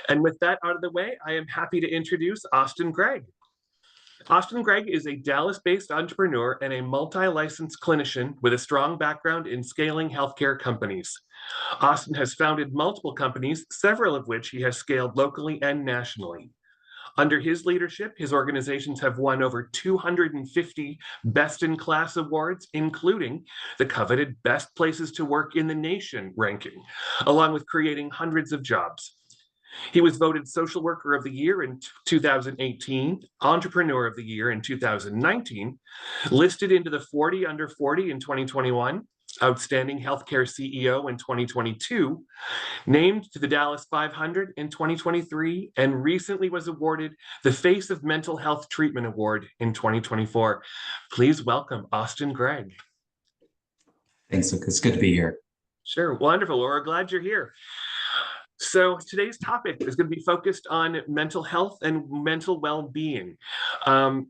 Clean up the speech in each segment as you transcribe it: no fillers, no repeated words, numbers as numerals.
And with that out of the way, I am happy to introduce Austin Gregg. Austin Gregg is a Dallas-based entrepreneur and a multi-licensed clinician with a strong background in scaling healthcare companies. Austin has founded multiple companies, several of which he has scaled locally and nationally. Under his leadership, his organizations have won over 250 Best in Class awards, including the coveted Best Places to Work in the Nation ranking, along with creating hundreds of jobs. He was voted Social Worker of the Year in 2018, Entrepreneur of the Year in 2019, listed into the 40 under 40 in 2021, Outstanding Healthcare CEO in 2022, named to the Dallas 500 in 2023, and recently was awarded the Face of Mental Health Treatment Award in 2024. Please welcome Austin Gregg. Thanks, Luke. It's good to be here. Sure, wonderful. Well, we're glad you're here. So today's topic is going to be focused on mental health and mental well-being. I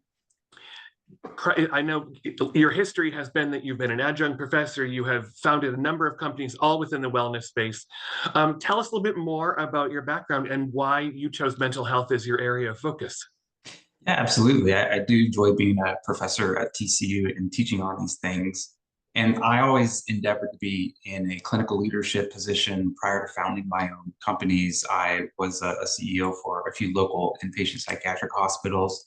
know your history has been that you've been an adjunct professor, you have founded a number of companies, all within the wellness space. Tell us a little bit more about your background and why you chose mental health as your area of focus. Yeah, absolutely. I do enjoy being a professor at TCU and teaching on these things. And I always endeavored to be in a clinical leadership position. Prior to founding my own companies, I was a CEO for a few local inpatient psychiatric hospitals.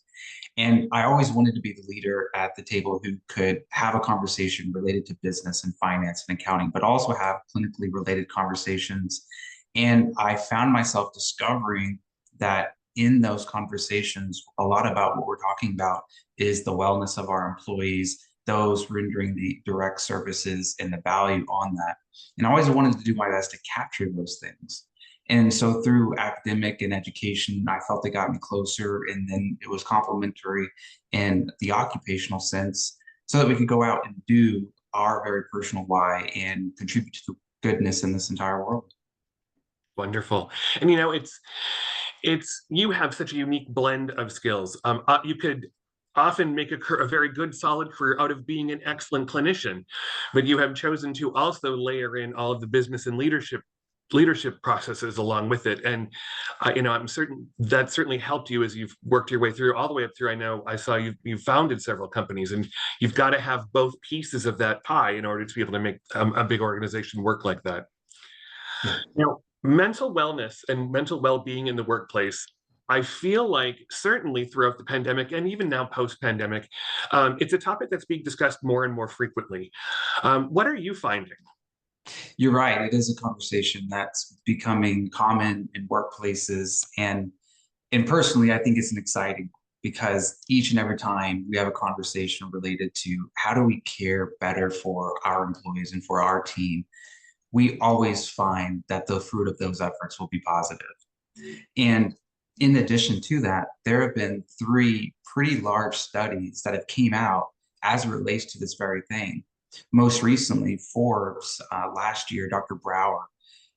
And I always wanted to be the leader at the table who could have a conversation related to business and finance and accounting, but also have clinically related conversations. And I found myself discovering that in those conversations, a lot about what we're talking about is the wellness of our employees, those rendering the direct services and the value on that. And I always wanted to do my best to capture those things. And so through academic and education, I felt it got me closer, and then it was complementary in the occupational sense so that we could go out and do our very personal why and contribute to the goodness in this entire world. Wonderful. And it's you have such a unique blend of skills. You could often make a very good, solid career out of being an excellent clinician, but you have chosen to also layer in all of the business and leadership processes along with it. And I'm certain that certainly helped you as you've worked your way through, all the way up through. I know I saw you've founded several companies, and you've got to have both pieces of that pie in order to be able to make a big organization work like that. Yeah. Now, mental wellness and mental well-being in the workplace, I feel like certainly throughout the pandemic and even now post-pandemic, it's a topic that's being discussed more and more frequently. What are you finding? You're right. It is a conversation that's becoming common in workplaces. And personally, I think it's an exciting because each and every time we have a conversation related to how do we care better for our employees and for our team, we always find that the fruit of those efforts will be positive. And in addition to that, there have been three pretty large studies that have came out as it relates to this very thing. Most recently, Forbes last year, Dr. Brower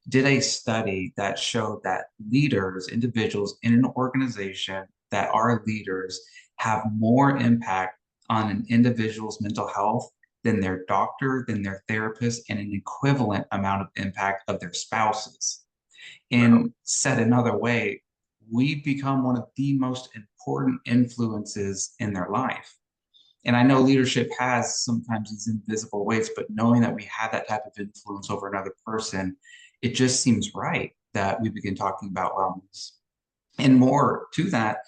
did a study that showed that leaders, individuals in an organization that are leaders, have more impact on an individual's mental health than their doctor, than their therapist, and an equivalent amount of impact of their spouses. And said another way, we become one of the most important influences in their life. And I know leadership has sometimes these invisible weights, but knowing that we have that type of influence over another person, it just seems right that we begin talking about wellness. And more to that,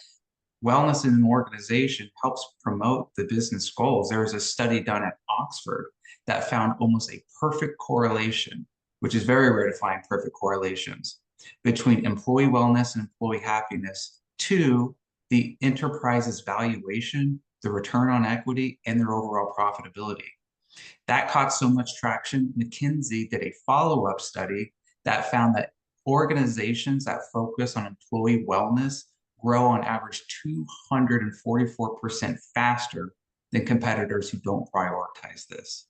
wellness in an organization helps promote the business goals. There was a study done at Oxford that found almost a perfect correlation, which is very rare to find perfect correlations, between employee wellness and employee happiness to the enterprise's valuation, the return on equity, and their overall profitability. That caught so much traction. McKinsey did a follow-up study that found that organizations that focus on employee wellness grow on average 244% faster than competitors who don't prioritize this.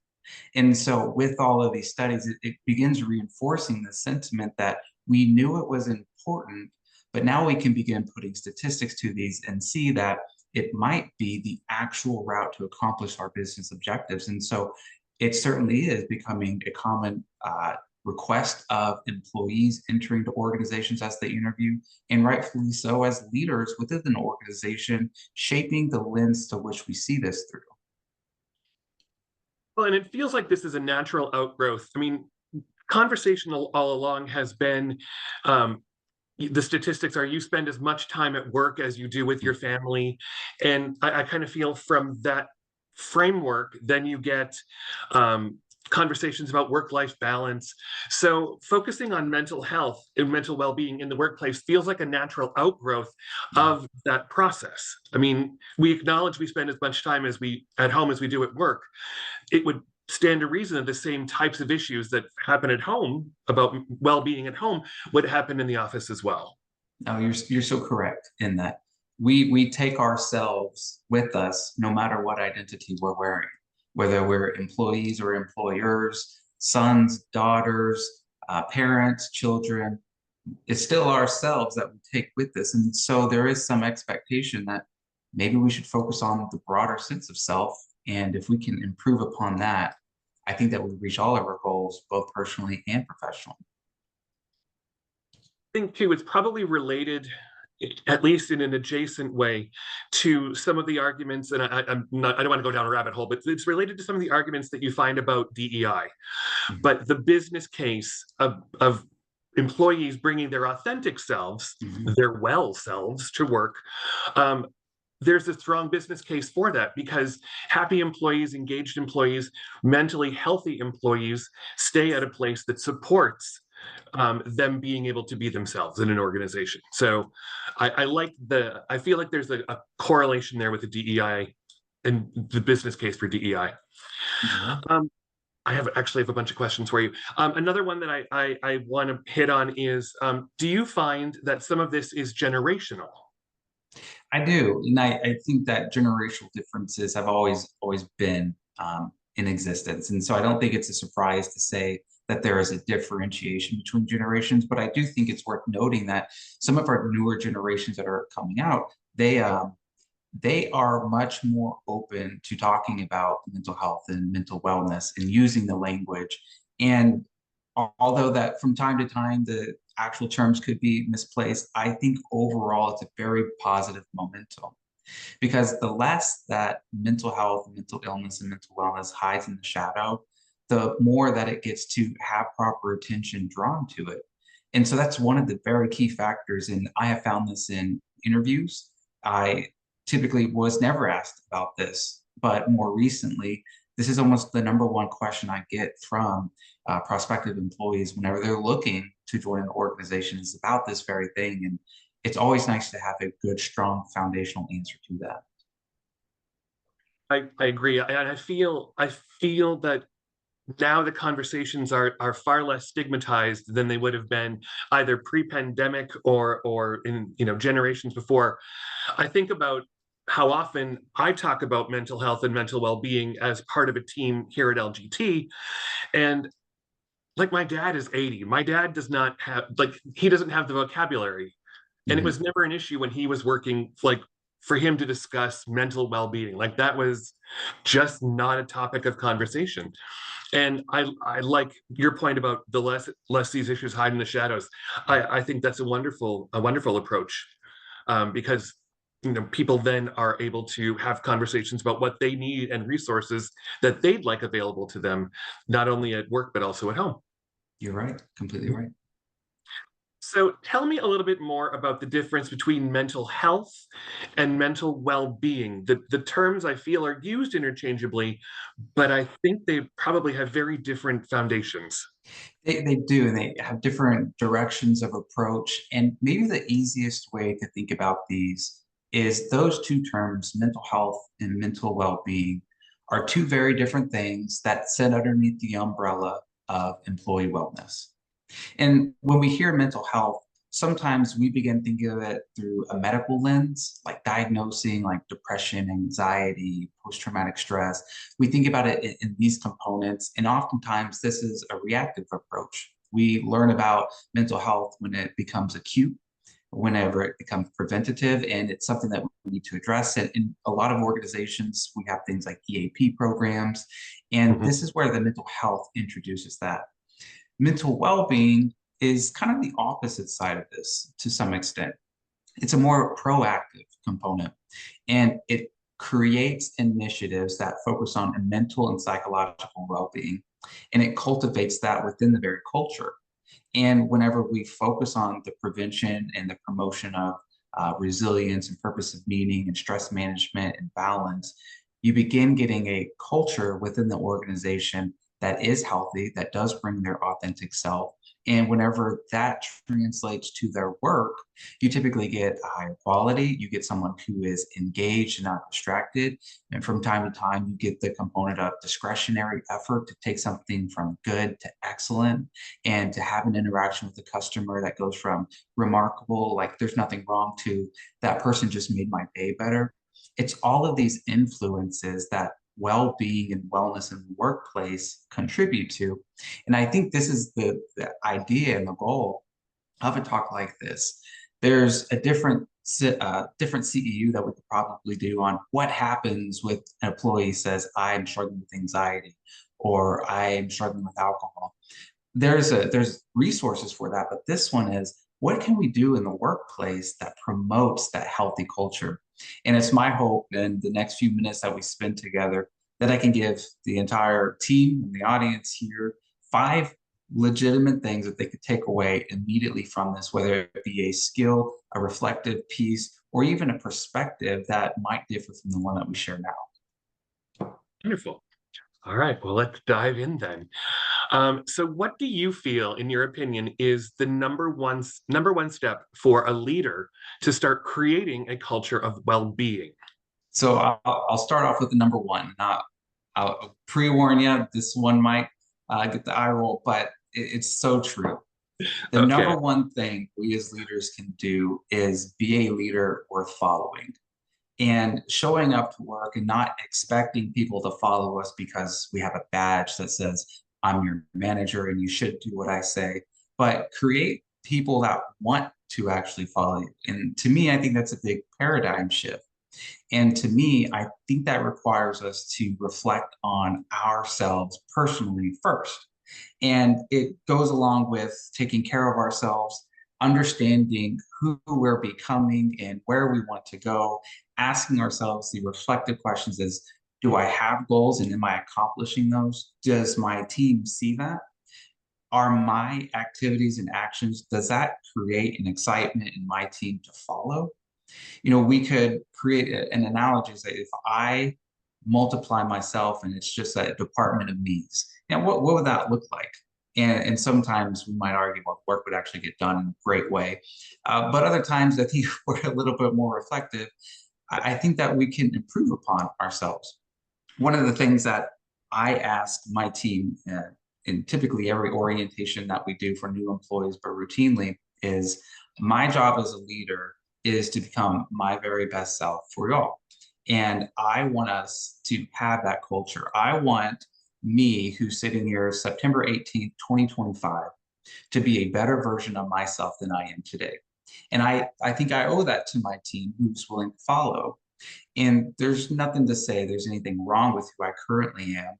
And so with all of these studies, it begins reinforcing the sentiment that we knew it was important, but now we can begin putting statistics to these and see that it might be the actual route to accomplish our business objectives. And so it certainly is becoming a common request of employees entering the organizations as they interview, and rightfully so as leaders within an organization, shaping the lens to which we see this through. Well, and it feels like this is a natural outgrowth. I mean, conversation all along has been, the statistics are you spend as much time at work as you do with your family. And I kind of feel from that framework, then you get conversations about work-life balance. So focusing on mental health and mental well-being in the workplace feels like a natural outgrowth of that process. I mean, we acknowledge we spend as much time as we at home as we do at work. It would stand to reason that the same types of issues that happen at home about well-being at home would happen in the office as well. No, you're so correct in that we take ourselves with us no matter what identity we're wearing, whether we're employees or employers, sons, daughters, parents, children. It's still ourselves that we take with us, and so there is some expectation that maybe we should focus on the broader sense of self. And if we can improve upon that, I think that we reach all of our goals, both personally and professionally. I think too, it's probably related, at least in an adjacent way, to some of the arguments, and I'm not, I don't want to go down a rabbit hole, but it's related to some of the arguments that you find about DEI. Mhm. But the business case of employees bringing their authentic selves, Mhm. their well selves to work, um, there's a strong business case for that because happy employees, engaged employees, mentally healthy employees stay at a place that supports them being able to be themselves in an organization. So I feel like there's a correlation there with the DEI and the business case for DEI. Yeah. Um, I actually have a bunch of questions for you. Another one that I want to hit on is, do you find that some of this is generational? I do, and I think that generational differences have always been in existence, and so I don't think it's a surprise to say that there is a differentiation between generations. But I do think it's worth noting that some of our newer generations that are coming out, they are much more open to talking about mental health and mental wellness and using the language. And although that from time to time the actual terms could be misplaced, I think overall it's a very positive momentum because the less that mental health, mental illness, and mental wellness hides in the shadow, the more that it gets to have proper attention drawn to it. And so that's one of the very key factors. And I have found this in interviews. I typically was never asked about this, but more recently, this is almost the number one question I get from prospective employees whenever they're looking to join an organization is about this very thing. And it's always nice to have a good, strong foundational answer to that. I agree. I feel that now the conversations are far less stigmatized than they would have been either pre-pandemic or in generations before. I think about how often I talk about mental health and mental well-being as part of a team here at LGT. And like my dad is 80. My dad does not have he doesn't have the vocabulary. And it Mhm. was never an issue when he was working, like for him to discuss mental well-being. Like that was just not a topic of conversation. And I like your point about the less these issues hide in the shadows. I think that's a wonderful approach, because people then are able to have conversations about what they need and resources that they'd like available to them, not only at work but also at home. You're right, completely right. So tell me a little bit more about the difference between mental health and mental well-being. The terms I feel are used interchangeably, but I think they probably have very different foundations. They do, and they have different directions of approach. And maybe the easiest way to think about these is those two terms, mental health and mental well-being, are two very different things that sit underneath the umbrella of employee wellness. And when we hear mental health, sometimes we begin thinking of it through a medical lens, like diagnosing like depression, anxiety, post-traumatic stress. We think about it in these components, and oftentimes this is a reactive approach. We learn about mental health when it becomes acute, whenever it becomes preventative, and it's something that we need to address. And in a lot of organizations, we have things like EAP programs, and Mhm. this is where the mental health introduces that. Mental well-being is kind of the opposite side of this to some extent. It's a more proactive component, and it creates initiatives that focus on mental and psychological well-being, and it cultivates that within the very culture. And whenever we focus on the prevention and the promotion of resilience and purpose of meaning and stress management and balance, you begin getting a culture within the organization that is healthy, that does bring their authentic self. And whenever that translates to their work, you typically get a higher quality. You get someone who is engaged and not distracted. And from time to time, you get the component of discretionary effort to take something from good to excellent and to have an interaction with the customer that goes from remarkable, like there's nothing wrong, to that person just made my day better. It's all of these influences that well-being and wellness in the workplace contribute to. And I think this is the idea and the goal of a talk like this. There's a different CEU that we could probably do on what happens with an employee says, I'm struggling with anxiety or I am struggling with alcohol. There's resources for that, but this one is, what can we do in the workplace that promotes that healthy culture? And it's my hope in the next few minutes that we spend together that I can give the entire team and the audience here 5 legitimate things that they could take away immediately from this, whether it be a skill, a reflective piece, or even a perspective that might differ from the one that we share now. Wonderful. All right, well, let's dive in then. So what do you feel, in your opinion, is the number one step for a leader to start creating a culture of well-being? So I'll start off with the number one. I'll pre-warn you, this one might get the eye roll, but it's so true. The Okay. number one thing we as leaders can do is be a leader worth following and showing up to work and not expecting people to follow us because we have a badge that says, I'm your manager and you should do what I say, but create people that want to actually follow you. And to me, I think that's a big paradigm shift. And to me, I think that requires us to reflect on ourselves personally first. And it goes along with taking care of ourselves, understanding who we're becoming and where we want to go, asking ourselves the reflective questions is, do I have goals and am I accomplishing those? Does my team see that? Are my activities and actions, does that create an excitement in my team to follow? We could create an analogy, say if I multiply myself and it's just a department of me's, and what would that look like? And sometimes we might argue, well, work would actually get done in a great way. But other times, I think we're a little bit more reflective. I think that we can improve upon ourselves. One of the things that I ask my team in typically every orientation that we do for new employees, but routinely, is my job as a leader is to become my very best self for y'all. And I want us to have that culture. I want me, who's sitting here September 18th, 2025, to be a better version of myself than I am today. And I think I owe that to my team who's willing to follow. And there's nothing to say there's anything wrong with who I currently am.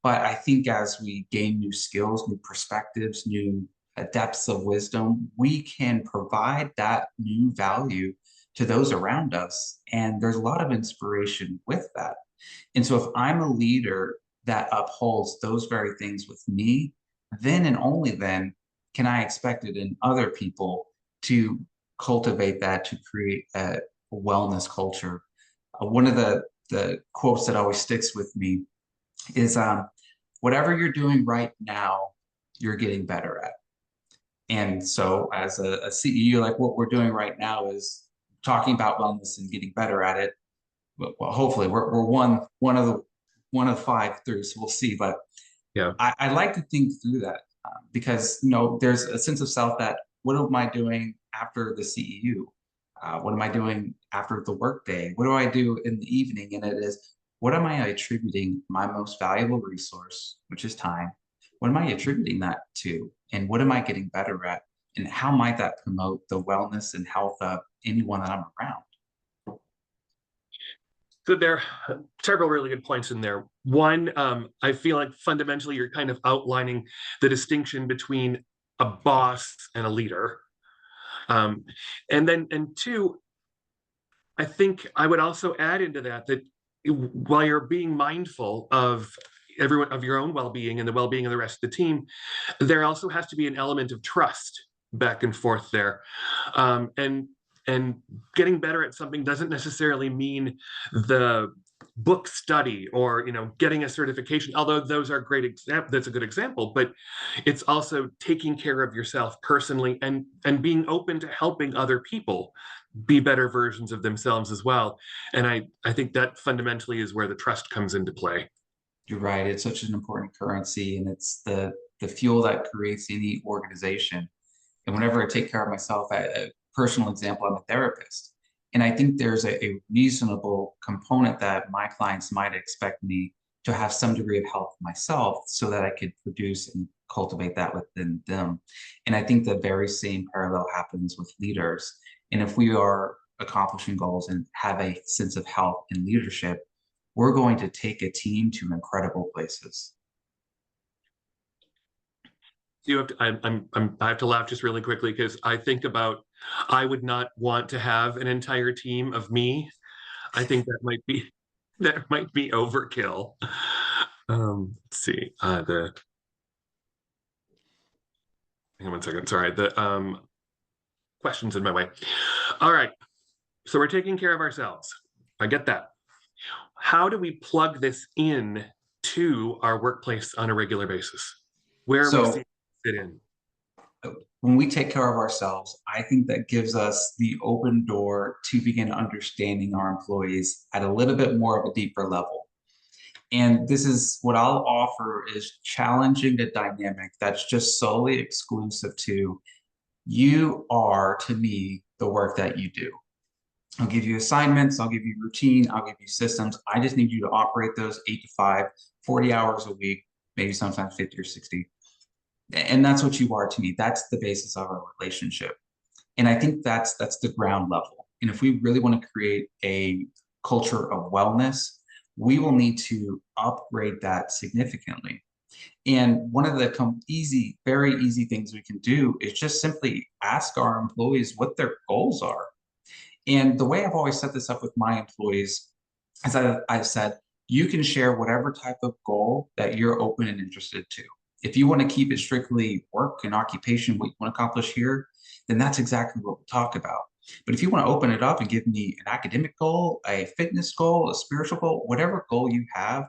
But I think as we gain new skills, new perspectives, new depths of wisdom, we can provide that new value to those around us. And there's a lot of inspiration with that. And so if I'm a leader that upholds those very things with me, then and only then can I expect it in other people to cultivate that, to create a wellness culture. One of the quotes that always sticks with me is whatever you're doing right now, you're getting better at. And so as a CEU, like what we're doing right now is talking about wellness and getting better at it. Well, hopefully we're one of 5 through, so we'll see. But Yeah. I like to think through that because there's a sense of self that what am I doing after the CEU? What am I doing after the workday? What do I do in the evening? And it is, what am I attributing my most valuable resource, which is time? What am I attributing that to? And what am I getting better at? And how might that promote the wellness and health of anyone that I'm around? So there are several really good points in there. One, I feel like fundamentally you're kind of outlining the distinction between a boss and a leader. And two, I think I would also add into that that while you're being mindful of everyone of your own well-being and the well-being of the rest of the team, there also has to be an element of trust back and forth there. And getting better at something doesn't necessarily mean the book study or getting a certification, although those are great that's a good example, but it's also taking care of yourself personally and being open to helping other people be better versions of themselves as well. And I think that fundamentally is where the trust comes into play. You're right. It's such an important currency, and it's the fuel that creates any organization. And whenever I take care of myself, a personal example, I'm a therapist. And I think there's a reasonable component that my clients might expect me to have some degree of help myself so that I could produce and cultivate that within them. And I think the very same parallel happens with leaders. And if we are accomplishing goals and have a sense of health and leadership, we're going to take a team to incredible places. You have to, I have to laugh just really quickly because I think about, I would not want to have an entire team of me. I think that might be overkill. Let's see. Hang on one second. Sorry, the questions in my way. All right. So we're taking care of ourselves. I get that. How do we plug this in to our workplace on a regular basis? Where are we seeing it fit in? When we take care of ourselves, I think that gives us the open door to begin understanding our employees at a little bit more of a deeper level. And this is what I'll offer is challenging the dynamic that's just solely exclusive to you are, to me, the work that you do. I'll give you assignments, I'll give you routine, I'll give you systems. I just need you to operate those 8 to 5, 40 hours a week, maybe sometimes 50 or 60. And that's what you are to me. That's the basis of our relationship. And I think that's the ground level. And if we really want to create a culture of wellness, we will need to upgrade that significantly. And one of the very easy things we can do is just simply ask our employees what their goals are. And the way I've always set this up with my employees is that I've said, you can share whatever type of goal that you're open and interested to. If you want to keep it strictly work and occupation, what you want to accomplish here, then that's exactly what we'll talk about. But if you want to open it up and give me an academic goal, a fitness goal, a spiritual goal, whatever goal you have,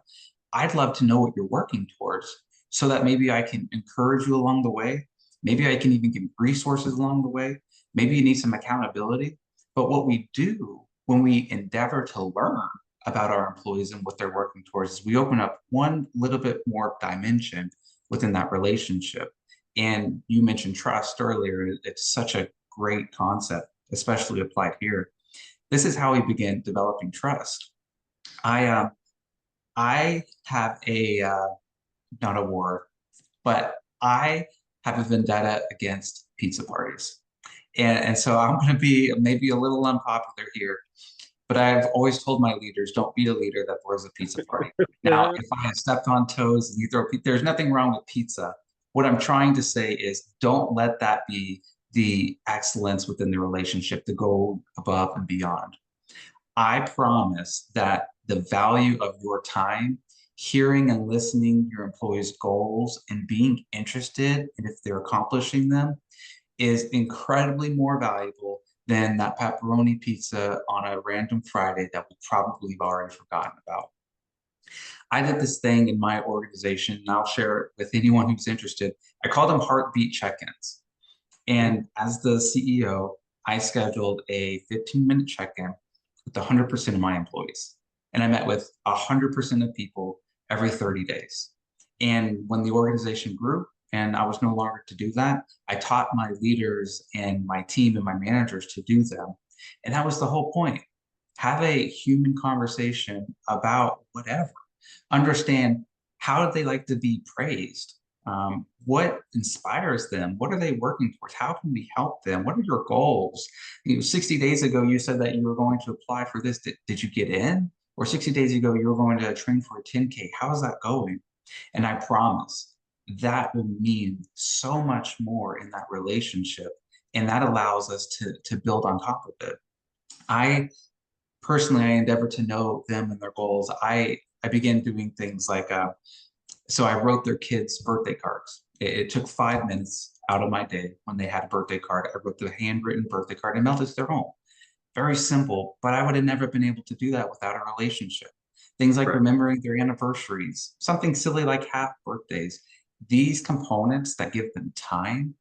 I'd love to know what you're working towards so that maybe I can encourage you along the way. Maybe I can even give resources along the way. Maybe you need some accountability. But what we do when we endeavor to learn about our employees and what they're working towards is we open up one little bit more dimension within that relationship. And you mentioned trust earlier. It's such a great concept, especially applied here. This is how we begin developing trust. I have not a war, but I have a vendetta against pizza parties. And so I'm going to be maybe a little unpopular here, but I've always told my leaders, don't be a leader that throws a pizza party. Now, if I have stepped on toes and you throw, there's nothing wrong with pizza. What I'm trying to say is don't let that be the excellence within the relationship, the go above and beyond. I promise that the value of your time, hearing and listening your employees' goals and being interested in if they're accomplishing them is incredibly more valuable than that pepperoni pizza on a random Friday that we probably have already forgotten about. I did this thing in my organization, and I'll share it with anyone who's interested. I call them heartbeat check-ins. And as the CEO, I scheduled a 15-minute check-in with 100% of my employees. And I met with 100% of people every 30 days. And when the organization grew and I was no longer to do that, I taught my leaders and my team and my managers to do them. And that was the whole point. Have a human conversation about whatever. Understand, how do they like to be praised? What inspires them? What are they working towards? How can we help them? What are your goals? 60 days ago, you said that you were going to apply for this. Did you get in? Or 60 days ago, you were going to train for a 10K. How is that going? And I promise that will mean so much more in that relationship. And that allows us to build on top of it. I personally, I endeavor to know them and their goals. I began doing things like, so I wrote their kids' birthday cards. It took 5 minutes out of my day when they had a birthday card. I wrote the handwritten birthday card and mailed it to their home. Very simple, but I would have never been able to do that without a relationship. Things like Right. remembering their anniversaries, something silly like half birthdays. These components that give them time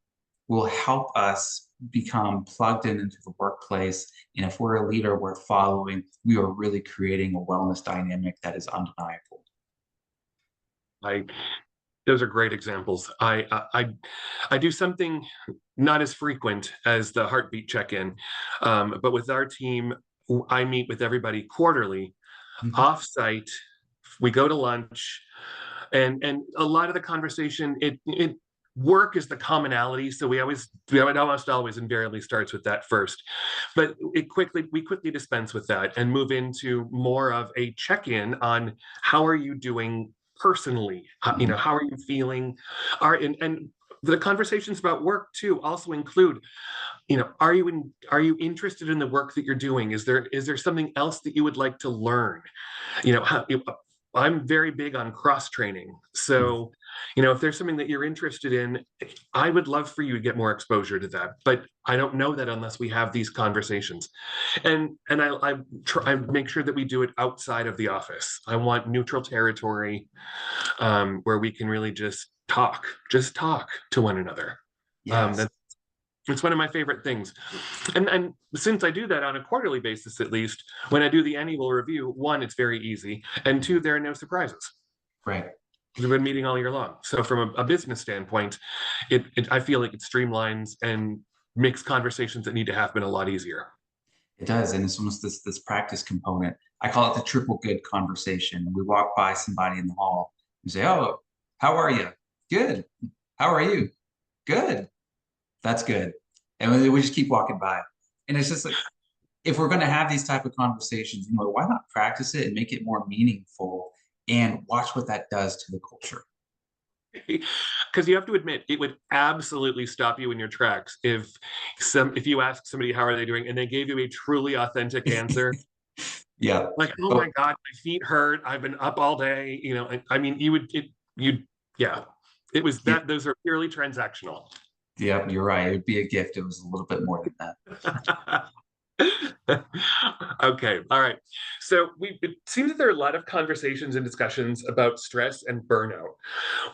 will help us become plugged in into the workplace. And if we're a leader, we're following, we are really creating a wellness dynamic that is undeniable. I Those are great examples. I do something not as frequent as the heartbeat check-in, but with our team, I meet with everybody quarterly, Mhm. offsite. We go to lunch, and a lot of the conversation, it work is the commonality, so it almost always invariably starts with that first, but we quickly dispense with that and move into more of a check-in on how are you doing personally. Mhm. How are you feeling, and the conversations about work too also include, are you interested in the work that you're doing? Is there something else that you would like to learn? you know how I'm very big on cross training, Mhm. so if there's something that you're interested in, I would love for you to get more exposure to that, but I don't know that unless we have these conversations. And I make sure that we do it outside of the office. I want neutral territory, where we can really just talk to one another. Yes. That's it's one of my favorite things. And since I do that on a quarterly basis, at least, when I do the annual review, one, it's very easy, and two, there are no surprises. Right. We've been meeting all year long. So from a business standpoint, I feel like it streamlines and makes conversations that need to happen a lot easier. It does, and it's almost this practice component. I call it the triple good conversation. We walk by somebody in the hall and say, "Oh, how are you? Good. How are you? Good. That's good." And we just keep walking by, and it's just like if we're going to have these type of conversations, why not practice it and make it more meaningful, and watch what that does to the culture. Because you have to admit, it would absolutely stop you in your tracks if you ask somebody how are they doing and they gave you a truly authentic answer. Yeah. Like, oh Oh, my God, my feet hurt. I've been up all day. I mean, yeah, it was yeah. that. Those are purely transactional. Yeah, you're right. It would be a gift. It was a little bit more than that. Okay, all right. So it seems that there are a lot of conversations and discussions about stress and burnout.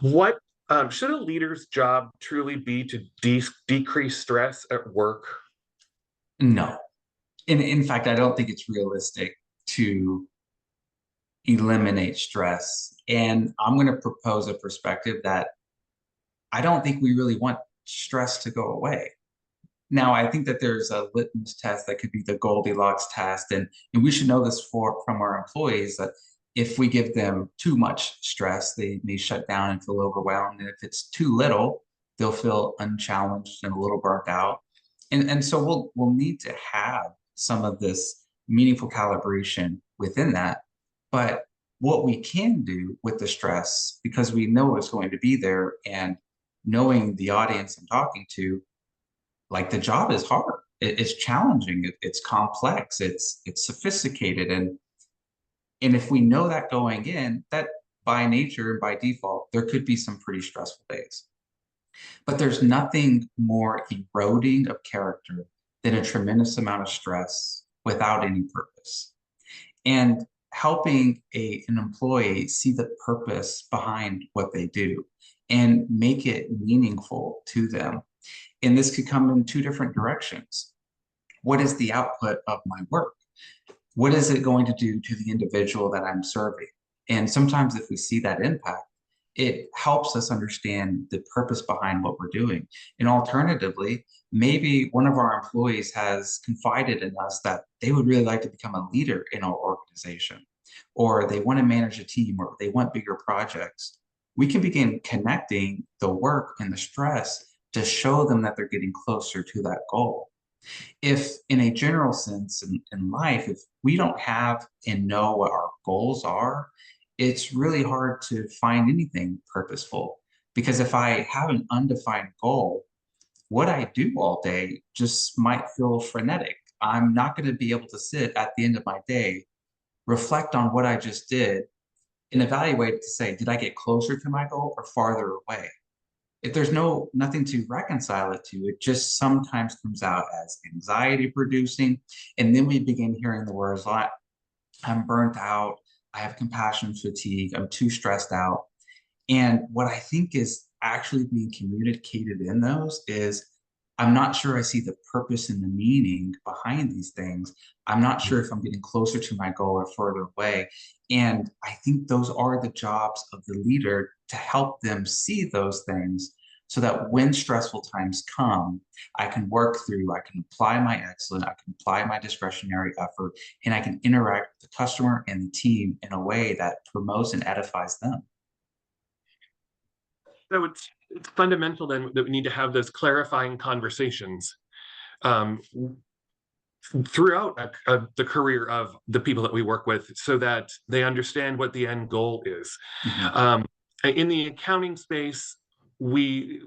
What should a leader's job truly be to decrease stress at work? No. In fact, I don't think it's realistic to eliminate stress. And I'm going to propose a perspective that I don't think we really want stress to go away. Now, I think that there's a litmus test that could be the Goldilocks test, and we should know this from our employees that if we give them too much stress, they may shut down and feel overwhelmed, and if it's too little, they'll feel unchallenged and a little burnt out. And so we'll need to have some of this meaningful calibration within that. But what we can do with the stress, because we know it's going to be there, and knowing the audience I'm talking to, like the job is hard. It's challenging. It's complex. It's sophisticated, and if we know that going in, that by nature and by default, there could be some pretty stressful days. But there's nothing more eroding of character than a tremendous amount of stress without any purpose. And helping an employee see the purpose behind what they do and make it meaningful to them. And this could come in two different directions. What is the output of my work? What is it going to do to the individual that I'm serving? And sometimes, if we see that impact, it helps us understand the purpose behind what we're doing. And alternatively, maybe one of our employees has confided in us that they would really like to become a leader in our organization, or they want to manage a team, or they want bigger projects. We can begin connecting the work and the stress to show them that they're getting closer to that goal. If in a general sense in life, if we don't have and know what our goals are, it's really hard to find anything purposeful. Because if I have an undefined goal, what I do all day just might feel frenetic. I'm not going to be able to sit at the end of my day, reflect on what I just did, and evaluate to say, did I get closer to my goal or farther away? If there's nothing to reconcile it to, it just sometimes comes out as anxiety producing. And then we begin hearing the words like, I'm burnt out, I have compassion fatigue, I'm too stressed out. And what I think is actually being communicated in those is I'm not sure I see the purpose and the meaning behind these things. I'm not sure if I'm getting closer to my goal or further away. And I think those are the jobs of the leader to help them see those things so that when stressful times come, I can work through, I can apply my excellence, I can apply my discretionary effort, and I can interact with the customer and the team in a way that promotes and edifies them. So it's fundamental then that we need to have those clarifying conversations um, throughout the career of the people that we work with, so that they understand what the end goal is. Mhm. In the accounting space, we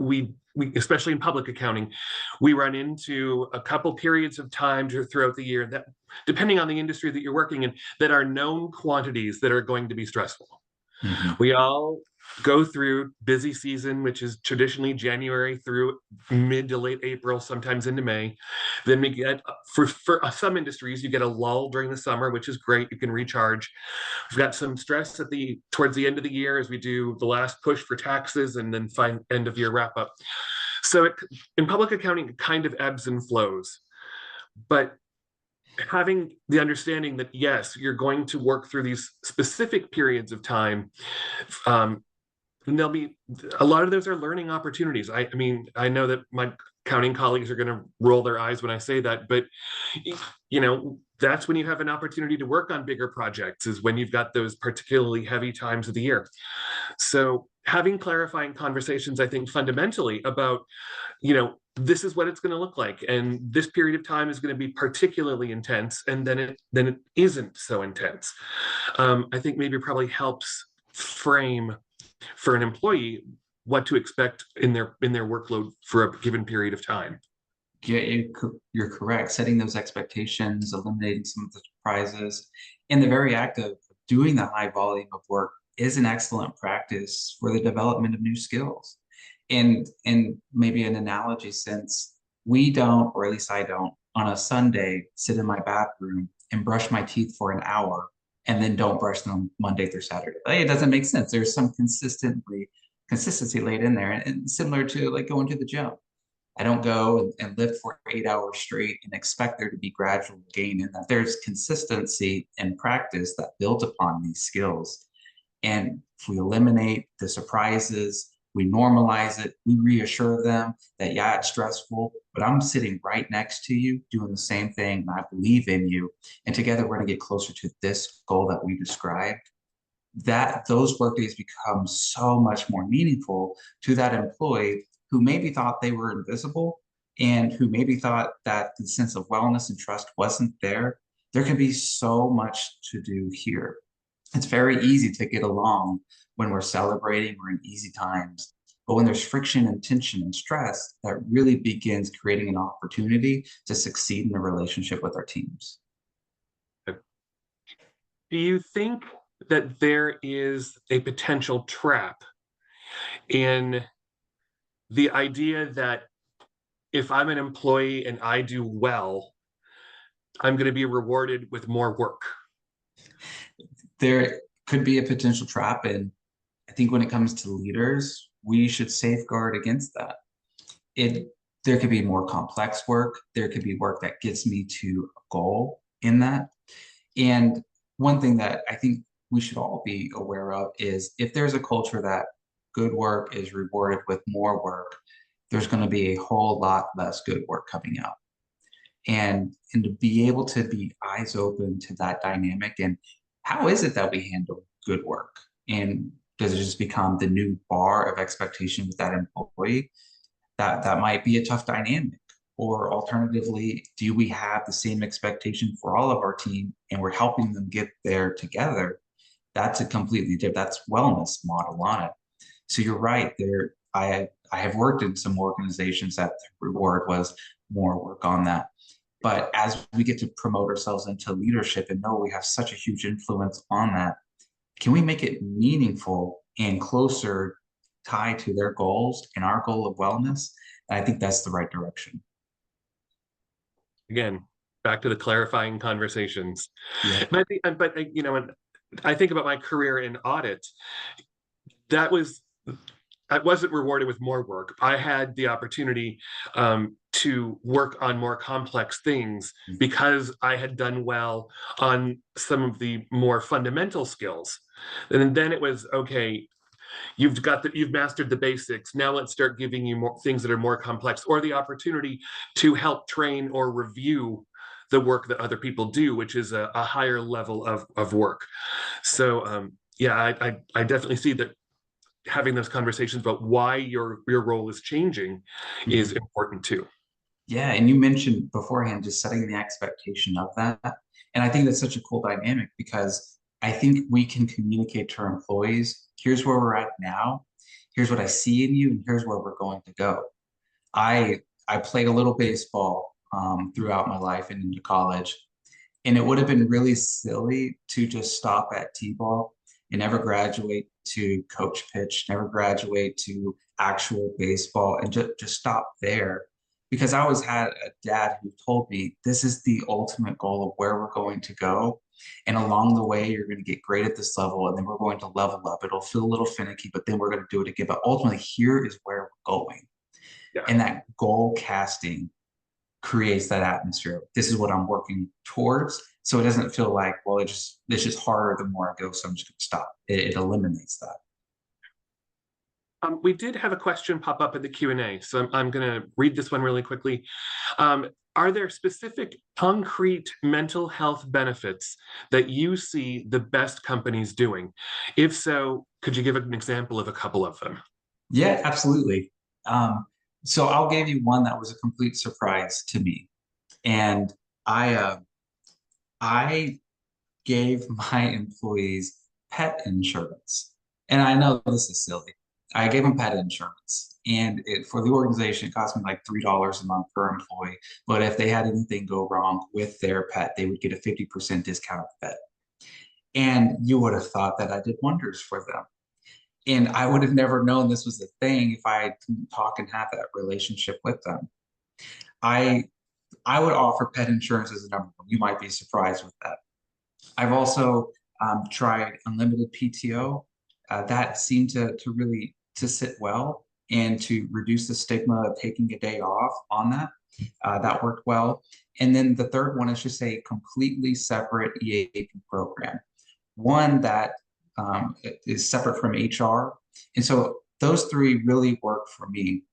especially in public accounting, we run into a couple periods of time throughout the year that, depending on the industry that you're working in, that are known quantities that are going to be stressful. Mhm. We all go through busy season, which is traditionally January through mid to late April, sometimes into May. Then we get, for some industries, you get a lull during the summer, which is great. You can recharge. We've got some stress towards the end of the year as we do the last push for taxes and then find end of year wrap up. So in public accounting, it kind of ebbs and flows. But having the understanding that, yes, you're going to work through these specific periods of time, and there'll be a lot of those are learning opportunities. I mean, I know that my accounting colleagues are going to roll their eyes when I say that, but that's when you have an opportunity to work on bigger projects, is when you've got those particularly heavy times of the year. So having clarifying conversations, I think, fundamentally about, this is what it's going to look like, and this period of time is going to be particularly intense, and then it isn't so intense. I think maybe probably helps frame for an employee what to expect in their workload for a given period of time. Yeah, you're correct. Setting those expectations, eliminating some of the surprises, and the very act of doing the high volume of work is an excellent practice for the development of new skills. And in maybe an analogy sense, we don't, or at least I don't, on a Sunday, sit in my bathroom and brush my teeth for an hour and then don't brush them Monday through Saturday. Like, it doesn't make sense. There's some consistency laid in there, and similar to like going to the gym. I don't go and lift for 8 hours straight and expect there to be gradual gain in that. There's consistency and practice that builds upon these skills. And if we eliminate the surprises, we normalize it, we reassure them that, yeah, it's stressful, but I'm sitting right next to you doing the same thing, and I believe in you. And together we're going to get closer to this goal that we described. That those work days become so much more meaningful to that employee who maybe thought they were invisible and who maybe thought that the sense of wellness and trust wasn't there. There can be so much to do here. It's very easy to get along when we're celebrating or in easy times. But when there's friction and tension and stress, that really begins creating an opportunity to succeed in a relationship with our teams. Do you think that there is a potential trap in the idea that if I'm an employee and I do well, I'm going to be rewarded with more work? There could be a potential trap, and I think when it comes to leaders, we should safeguard against that. It There could be more complex work. There could be work that gets me to a goal in that. And one thing that I think we should all be aware of is if there's a culture that good work is rewarded with more work, there's going to be a whole lot less good work coming out. And to be able to be eyes open to that dynamic, and how is it that we handle good work? And does it just become the new bar of expectation with that employee? That might be a tough dynamic. Or alternatively, do we have the same expectation for all of our team and we're helping them get there together? That's a completely different, that's wellness model on it. So you're right there. I have worked in some organizations that the reward was more work on that. But as we get to promote ourselves into leadership and know we have such a huge influence on that, can we make it meaningful and closer tied to their goals and our goal of wellness? And I think that's the right direction. Again, back to the clarifying conversations. Yeah. And I think, but you know, when I think about my career in audit, that was I wasn't rewarded with more work. I had the opportunity to work on more complex things because I had done well on some of the more fundamental skills. And then it was okay. You've mastered the basics. Now let's start giving you more things that are more complex, or the opportunity to help train or review the work that other people do, which is a higher level of work. So yeah, I definitely see that having those conversations about why your role is changing is important too. Yeah, and you mentioned beforehand just setting the expectation of that. And I think that's such a cool dynamic because I think we can communicate to our employees, here's where we're at now, here's what I see in you, and here's where we're going to go. I played a little baseball throughout my life and into college, and it would have been really silly to just stop at T-ball and never graduate to coach pitch, never graduate to actual baseball, and just stop there. Because I always had a dad who told me this is the ultimate goal of where we're going to go. And along the way, you're going to get great at this level, and then we're going to level up. It'll feel a little finicky, but then we're going to do it again. But ultimately, here is where we're going. Yeah. And that goal casting creates that atmosphere. This is what I'm working towards. So it doesn't feel like, well, it's just harder the more I go, so I'm just going to stop. It eliminates that. We did have a question pop up in the Q&A, so I'm going to read this one really quickly. Are there specific concrete mental health benefits that you see the best companies doing? If so, could you give an example of a couple of them? Yeah, absolutely. So I'll give you one that was a complete surprise to me. And I gave my employees pet insurance. And I know this is silly. I gave them pet insurance. And for the organization, it cost me like $3 a month per employee. But if they had anything go wrong with their pet, they would get a 50% discount of the pet. And you would have thought that I did wonders for them. And I would have never known this was a thing if I didn't talk and have that relationship with them. I I would offer pet insurance as a number one. You might be surprised with that. I've also tried unlimited PTO. That seemed to really to sit well and to reduce the stigma of taking a day off on that. That worked well. And then the third one is just a completely separate EAP program, one that is separate from HR. And so those three really work for me.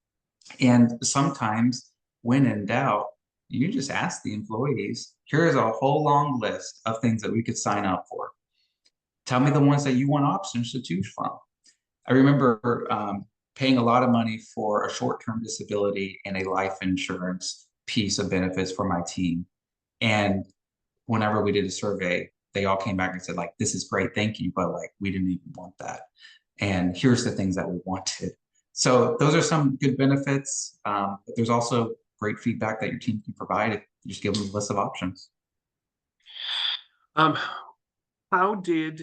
And sometimes when in doubt, you just ask the employees, here's a whole long list of things that we could sign up for. Tell me the ones that you want options to choose from. I remember paying a lot of money for a short-term disability and a life insurance piece of benefits for my team. And whenever we did a survey, they all came back and said, like, this is great, thank you, but like, we didn't even want that. And here's the things that we wanted. So those are some good benefits, but there's also great feedback that your team can provide if you just give them a list of options. How did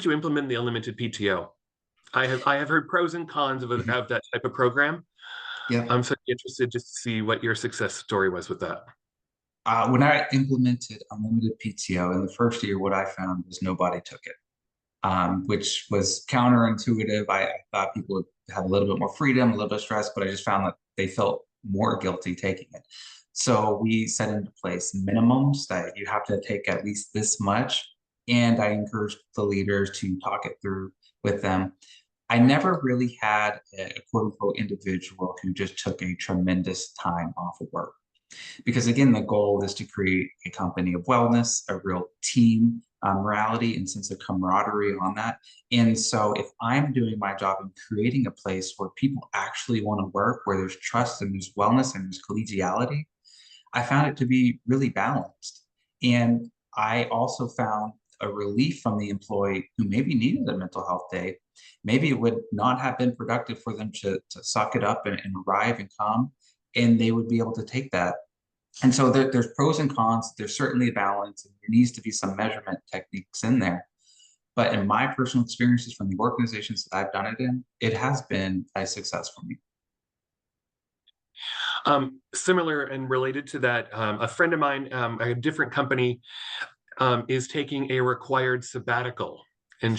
you implement the unlimited PTO? I have heard pros and cons of that type of program. Yeah. I'm so interested just to see what your success story was with that. When I implemented unlimited PTO in the first year, what I found was nobody took it, which was counterintuitive. I thought people would have a little bit more freedom, a little bit of stress, but I just found that they felt more guilty taking it. So we set into place minimums that you have to take at least this much. And I encouraged the leaders to talk it through with them. I never really had a quote unquote individual who just took a tremendous time off of work. Because again, the goal is to create a company of wellness, a real team morality and sense of camaraderie on that. And so if I'm doing my job in creating a place where people actually want to work, where there's trust and there's wellness and there's collegiality, I found it to be really balanced. And I also found a relief from the employee who maybe needed a mental health day. Maybe it would not have been productive for them to suck it up and arrive and come, and they would be able to take that. And so there's pros and cons. There's certainly a balance, and there needs to be some measurement techniques in there. But in my personal experiences from the organizations that I've done it in, it has been a success for me. Similar and related to that, a friend of mine, a different company, is taking a required sabbatical. And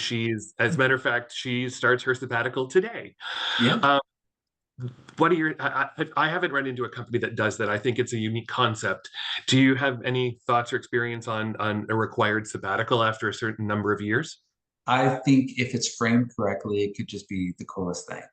as a matter of fact, she starts her sabbatical today. Yeah. What are your, I haven't run into a company that does that. I think it's a unique concept. Do you have any thoughts or experience on a required sabbatical after a certain number of years? I think if it's framed correctly, it could just be the coolest thing.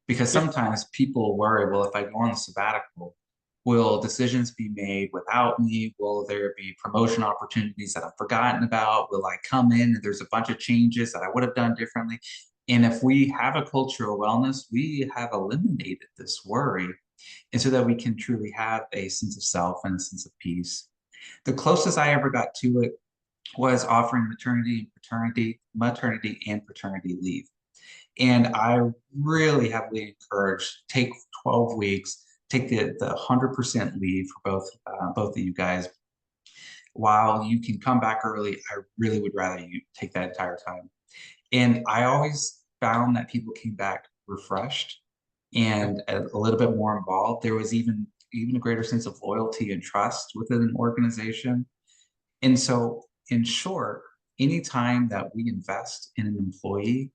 Because Yeah. sometimes people worry, well, if I go on a sabbatical, will decisions be made without me? Will there be promotion opportunities that I've forgotten about? Will I come in and there's a bunch of changes that I would have done differently? And if we have a culture of wellness, we have eliminated this worry. And so that we can truly have a sense of self and a sense of peace. The closest I ever got to it was offering maternity and paternity leave. And I really heavily encourage take 12 weeks, take the 100% leave for both of you guys. While you can come back early, I really would rather you take that entire time. And I always found that people came back refreshed and a little bit more involved. There was even a greater sense of loyalty and trust within an organization. And so, in short, anytime that we invest in an employee,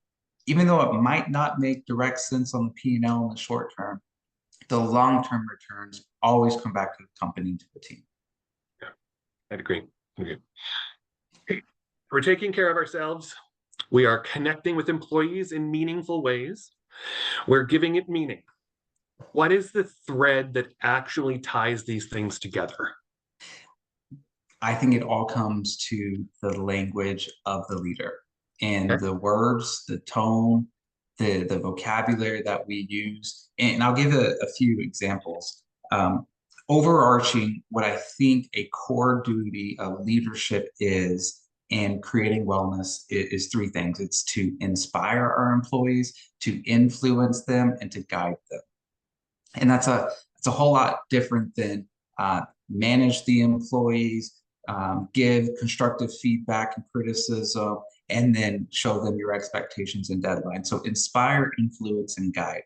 even though it might not make direct sense on the P&L in the short term, the long-term returns always come back to the company, to the team. Yeah, I'd agree. Okay. We're taking care of ourselves. We are connecting with employees in meaningful ways. We're giving it meaning. What is the thread that actually ties these things together? I think it all comes to the language of the leader and Okay. the words, the tone, the vocabulary that we use. And I'll give a few examples. Overarching, what I think a core duty of leadership is in creating wellness is three things. It's to inspire our employees, to influence them, and to guide them. And that's a whole lot different than manage the employees, give constructive feedback and criticism, and then show them your expectations and deadlines. So inspire, influence, and guide.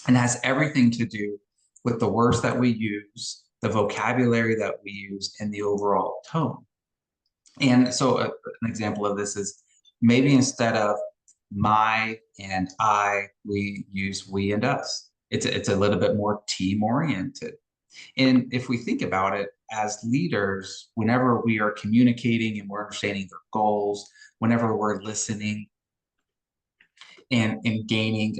And has everything to do with the words that we use, the vocabulary that we use, and the overall tone. And so an example of this is maybe instead of my and I, we use we and us. It's a little bit more team oriented. And if we think about it as leaders, whenever we are communicating and we're understanding their goals, whenever we're listening and gaining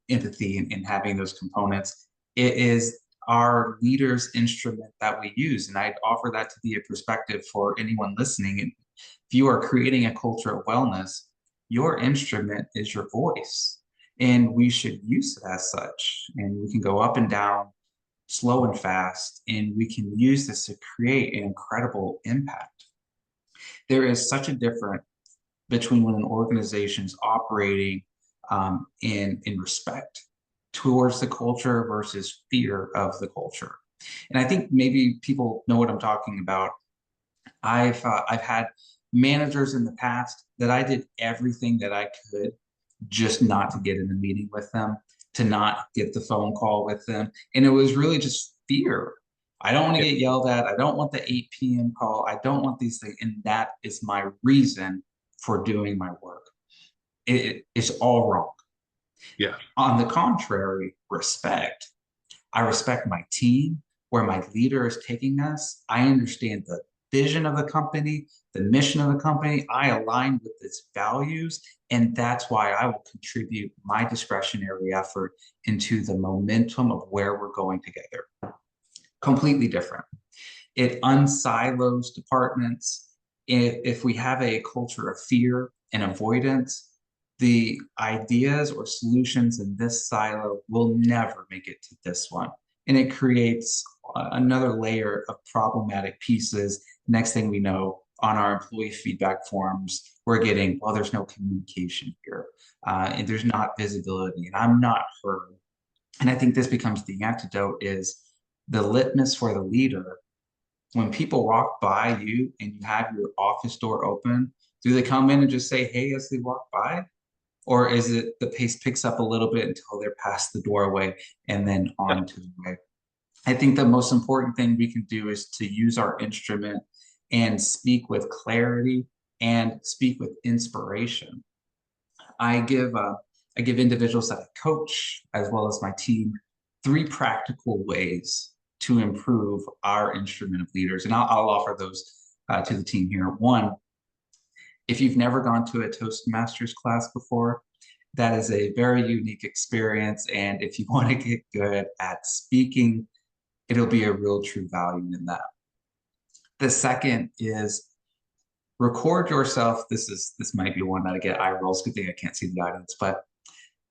empathy and having those components, it is our leader's instrument that we use. And I'd offer that to be a perspective for anyone listening. And if you are creating a culture of wellness, your instrument is your voice. And we should use it as such. And we can go up and down, slow and fast, and we can use this to create an incredible impact. There is such a difference between when an organization is operating in respect towards the culture versus fear of the culture. And I think maybe people know what I'm talking about. I've had managers in the past that I did everything that I could just not to get in a meeting with them, to not get the phone call with them. And it was really just fear. I don't want to Yeah. get yelled at. I don't want the 8 p.m. call. I don't want these things. And that is my reason for doing my work. It's all wrong. Yeah. On the contrary, respect. I respect my team, where my leader is taking us. I understand the vision of the company, the mission of the company. I align with its values. And that's why I will contribute my discretionary effort into the momentum of where we're going together. Completely different. It unsilos departments. If we have a culture of fear and avoidance, the ideas or solutions in this silo will never make it to this one. And it creates another layer of problematic pieces. Next thing we know, on our employee feedback forms, we're getting, well, there's no communication here, and there's not visibility, and I'm not heard. And I think this becomes the antidote is the litmus for the leader. When people walk by you and you have your office door open, do they come in and just say, hey, as they walk by? Or is it the pace picks up a little bit until they're past the doorway and then on to the way? I think the most important thing we can do is to use our instrument and speak with clarity and speak with inspiration. I give individuals that I coach as well as my team 3 practical ways to improve our instrument of leaders, and I'll offer those to the team here. One, if you've never gone to a Toastmasters class before, that is a very unique experience, and if you want to get good at speaking, it'll be a real true value in that. The second is record yourself. This might be one that I get eye rolls. Good thing I can't see the audience, but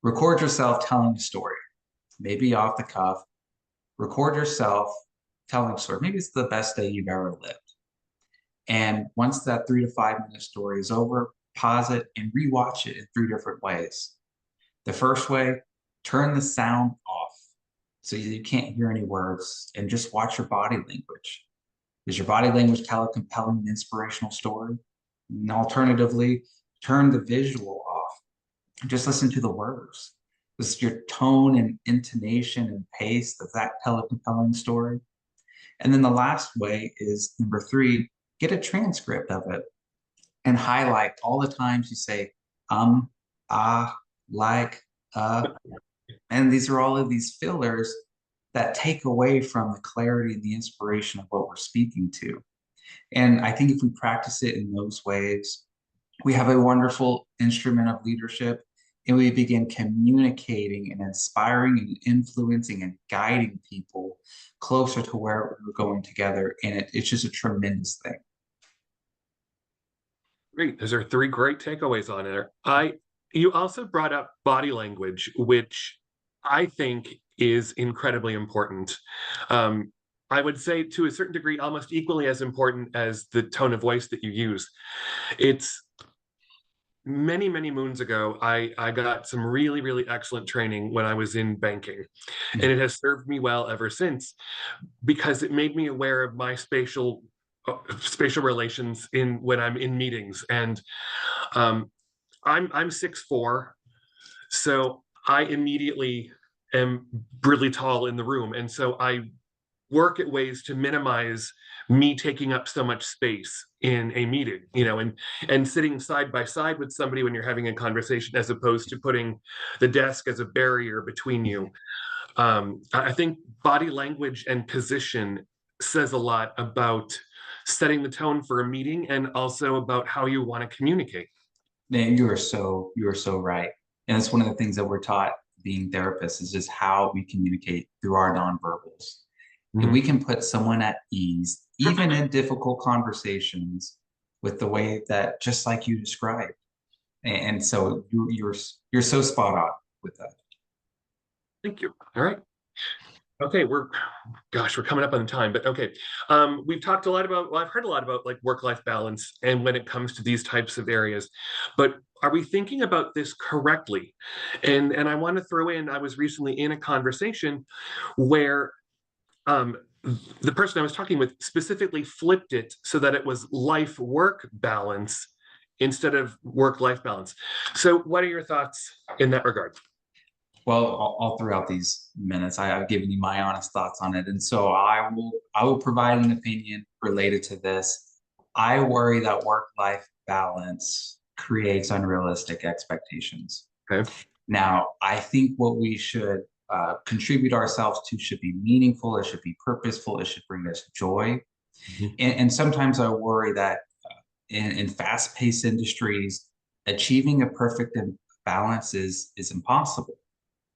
record yourself telling a story, maybe off the cuff. Record yourself telling a story. Maybe it's the best day you've ever lived. And once that 3 to 5 minute story is over, pause it and rewatch it in 3 different ways. The first way, turn the sound off so you can't hear any words and just watch your body language. Does your body language tell a compelling, inspirational story? And alternatively, turn the visual off and just listen to the words. Does your tone and intonation and pace, does that tell a compelling story? And then the last way is number 3, get a transcript of it and highlight all the times you say, like, and these are all of these fillers that take away from the clarity and the inspiration of what we're speaking to. And I think if we practice it in those ways, we have a wonderful instrument of leadership, and we begin communicating and inspiring and influencing and guiding people closer to where we're going together. And it's just a tremendous thing. Great. Those are 3 great takeaways on there. You also brought up body language, which I think is incredibly important. I would say to a certain degree, almost equally as important as the tone of voice that you use. It's many, many moons ago, I got some really, really excellent training when I was in banking, and it has served me well ever since because it made me aware of my spatial relations when I'm in meetings. And I'm 6'4", so I immediately am really tall in the room, and so I work at ways to minimize me taking up so much space in a meeting, and sitting side by side with somebody when you're having a conversation, as opposed to putting the desk as a barrier between you. I think body language and position says a lot about setting the tone for a meeting and also about how you want to communicate. Man, you are so right. And it's one of the things that we're taught being therapists is just how we communicate through our nonverbals. Mm-hmm. And we can put someone at ease, even in difficult conversations, with the way that, just like you described. And so you're so spot on with that. Thank you. All right. Okay, we're coming up on time, but okay. We've talked a lot about, I've heard a lot about like work-life balance and when it comes to these types of areas, but are we thinking about this correctly? And I want to throw in, I was recently in a conversation where the person I was talking with specifically flipped it so that it was life-work balance instead of work-life balance. So what are your thoughts in that regard? Well, all throughout these minutes, I've given you my honest thoughts on it. And so I will provide an opinion related to this. I worry that work-life balance creates unrealistic expectations. Okay. Now, I think what we should contribute ourselves to should be meaningful, it should be purposeful, it should bring us joy. Mm-hmm. And sometimes I worry that in fast-paced industries, achieving a perfect balance is impossible.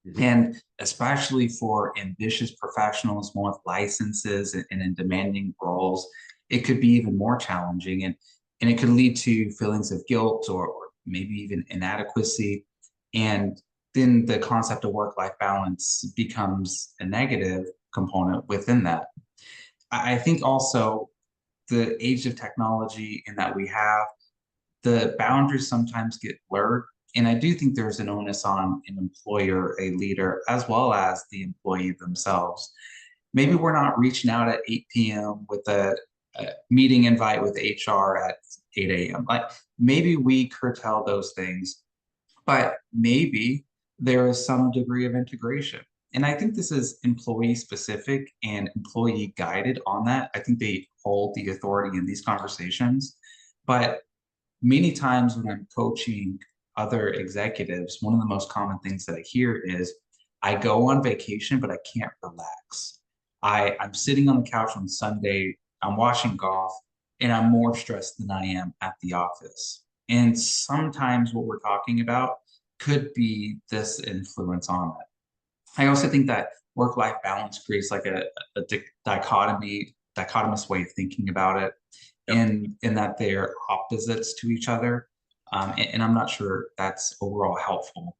Mm-hmm. And especially for ambitious professionals, more with licenses and in demanding roles, it could be even more challenging. And And it could lead to feelings of guilt or maybe even inadequacy. And then the concept of work-life balance becomes a negative component within that. I think also the age of technology and that we have, the boundaries sometimes get blurred. And I do think there's an onus on an employer, a leader, as well as the employee themselves. Maybe we're not reaching out at 8 p.m. with a meeting invite with HR at 8 a.m. Like maybe we curtail those things, but maybe there is some degree of integration. And I think this is employee specific and employee guided on that. I think they hold the authority in these conversations. But many times when I'm coaching other executives, one of the most common things that I hear is I go on vacation, but I can't relax. I'm sitting on the couch on Sunday, I'm watching golf, and I'm more stressed than I am at the office. And sometimes what we're talking about could be this influence on it. I also think that work-life balance creates like a dichotomous way of thinking about it, Yep. in that they're opposites to each other. And I'm not sure that's overall helpful.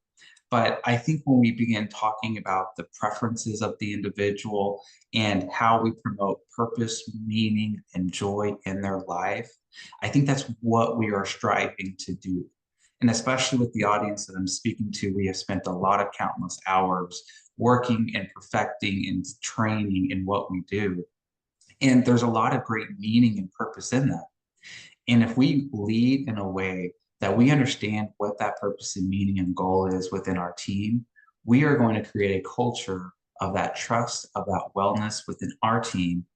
But I think when we begin talking about the preferences of the individual and how we promote purpose, meaning, and joy in their life, I think that's what we are striving to do. And especially with the audience that I'm speaking to, we have spent a lot of countless hours working and perfecting and training in what we do. And there's a lot of great meaning and purpose in that. And if we lead in a way that we understand what that purpose and meaning and goal is within our team, we are going to create a culture of that trust, of that wellness within our team.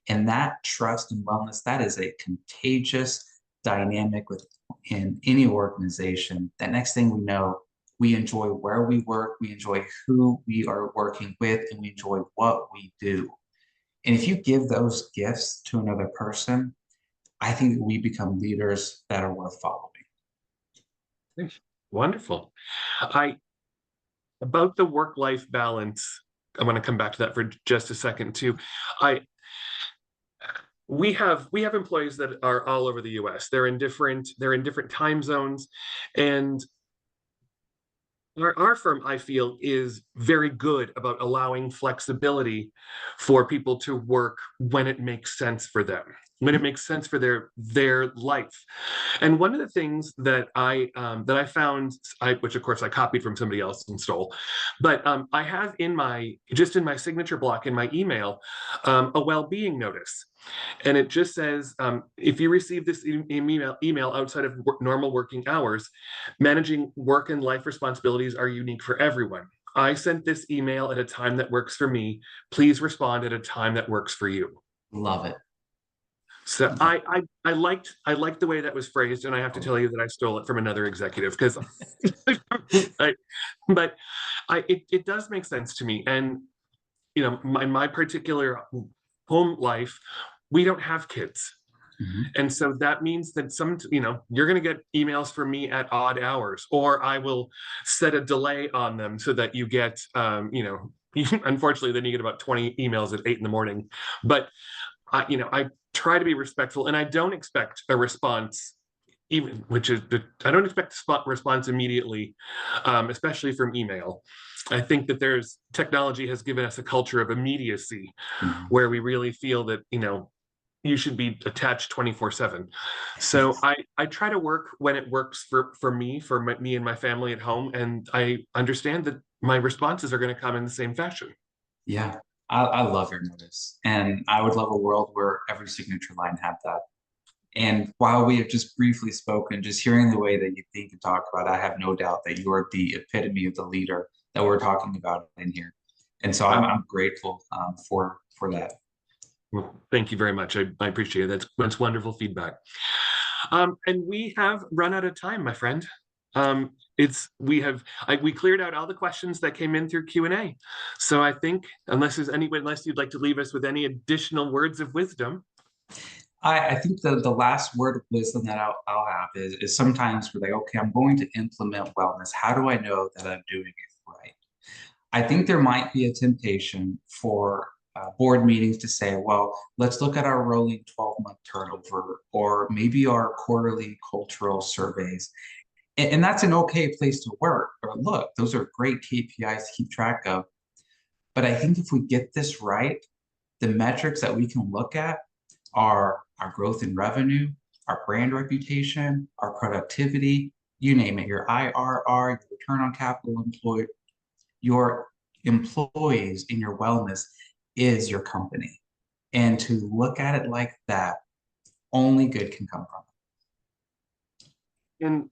And that trust and wellness, that is a contagious dynamic within any organization. That next thing we know, we enjoy where we work, we enjoy who we are working with, and we enjoy what we do. And if you give those gifts to another person, I think that we become leaders that are worth following. Wonderful. I About the work-life balance, I want to come back to that for just a second too. I we have employees that are all over the US. They're in different time zones, and our firm, I feel, is very good about allowing flexibility for people to work when it makes sense for them, when it makes sense for their life. And one of the things that I found, which of course I copied from somebody else and stole, but I have in my signature block in my email, a well-being notice. And it just says, if you receive this email outside of normal working hours, managing work and life responsibilities are unique for everyone. I sent this email at a time that works for me. Please respond at a time that works for you. Love it. So I liked the way that was phrased, and I have to tell you that I stole it from another executive because, but it does make sense to me. And my particular home life, we don't have kids. Mhm. And so that means that you're going to get emails from me at odd hours, or I will set a delay on them so that you get, unfortunately, then you get about 20 emails at 8 in the morning. But I try to be respectful, and I don't expect a response, I don't expect a response immediately, especially from email. I think that technology has given us a culture of immediacy Mhm. where we really feel that, you should be attached 24/7. So I try to work when it works for me and my family at home, and I understand that my responses are going to come in the same fashion. Yeah, I love your notice. And I would love a world where every signature line had that. And while we have just briefly spoken, just hearing the way that you think and talk about, it, I have no doubt that you are the epitome of the leader that we're talking about in here. And so Um, I'm grateful for that. well, thank you very much. I appreciate it. That's wonderful feedback. And we have run out of time, my friend. We cleared out all the questions that came in through Q&A. So I think, unless you'd like to leave us with any additional words of wisdom. I think the last word of wisdom that I'll have is sometimes we're like, okay, I'm going to implement wellness. How do I know that I'm doing it right? I think there might be a temptation for board meetings to say, well, let's look at our rolling 12-month turnover, or maybe our quarterly cultural surveys. And that's an okay place to work. Or look, those are great KPIs to keep track of. But I think if we get this right, the metrics that we can look at are our growth in revenue, our brand reputation, our productivity, you name it, your IRR, your return on capital employed, your employees in your wellness is your company. And to look at it like that, only good can come from it. And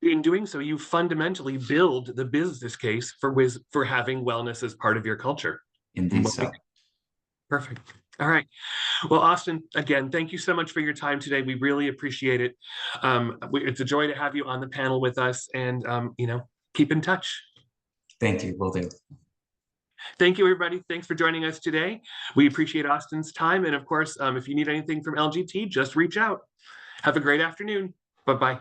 in doing so, you fundamentally build the business case for having wellness as part of your culture. Indeed so. Perfect. All right. Well, Austin, again, thank you so much for your time today. We really appreciate it. It's a joy to have you on the panel with us, and keep in touch. Thank you. Will do. Thank you, everybody. Thanks for joining us today. We appreciate Austin's time. And of course, if you need anything from LGT, just reach out. Have a great afternoon. Bye-bye.